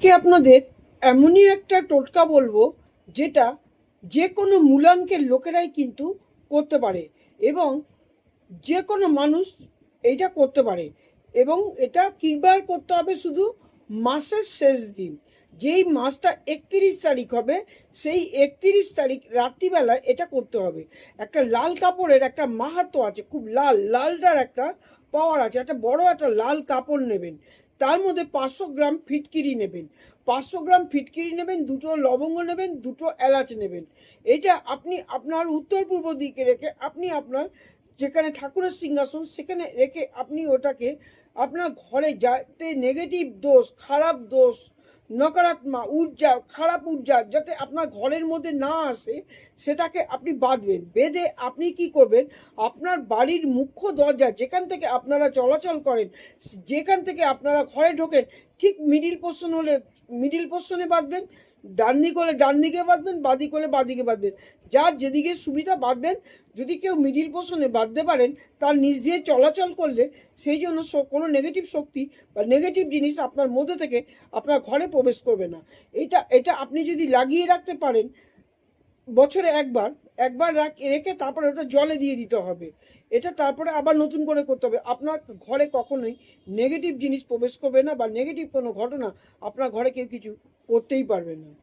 আজকে আপনাদের এমনই একটা টোটকা বলবো যেটা যে কোনো মূলাঙ্কের লোকেরাই কিন্তু করতে পারে এবং যে কোনো মানুষ এইটা করতে পারে। এবং এটা কীবার করতে হবে? শুধু মাসের শেষ দিন, যেই মাসটা 31 তারিখ হবে, সেই 31 তারিখ রাত্রিবেলা এটা করতে হবে। একটা লাল কাপড়ের একটা মাহাত্ম্য আছে, খুব লালটার একটা পাওয়ার আছে। একটা বড় একটা লাল কাপড় নেবেন, তার মধ্যে 500 গ্রাম ফিটকিরি নেবেন, 500 গ্রাম ফিটকিরি নেবেন, দুটো লবঙ্গ নেবেন, দুটো এলাচ নেবেন। এটা আপনি আপনার উত্তর পূর্ব দিকে রেখে আপনি আপনার যেখানে ঠাকুরের সিংহাসন সেখানে রেখে আপনি ওটাকে আপনার ঘরে, যাতে নেগেটিভ দোষ, খারাপ দোষ, নকারাত্মক ঊর্জা, খারাপ ঊর্জা যাতে আপনার ঘরের মধ্যে না আসে, সেটাকে আপনি বাঁধবেন। বেঁধে আপনি কি করবেন? আপনার বাড়ির মুখ্য দরজা, যেখান থেকে আপনারা চলাচল করেন, যেখান থেকে আপনারা ঘরে ঢোকেন, ঠিক মিডিল পোর্শন হলে মিডিল পোর্শনে বাঁধবেন, ডান দিক হলে ডান দিকে বাঁধবেন, বাঁদিক হলে বাঁদিকে বাঁধবেন, যার যেদিকে সুবিধা বাঁধবেন। যদি কেউ মিডিল পোর্শনে বাঁধতে পারেন, তার নিচ দিয়ে চলাচল করলে সেই জন্য কোনো নেগেটিভ শক্তি বা নেগেটিভ জিনিস আপনার মধ্যে থেকে আপনার ঘরে প্রবেশ করবে না। এটা এটা আপনি যদি লাগিয়ে রাখতে পারেন, বছরে একবার একবার রেখে তারপরে ওটা জলে দিয়ে দিতে হবে। এটা তারপরে আবার নতুন করে করতে হবে। আপনার ঘরে কখনোই নেগেটিভ জিনিস প্রবেশ করবে না, বা নেগেটিভ কোনো ঘটনা আপনার ঘরে কেউ কিছু করতেই পারবে না।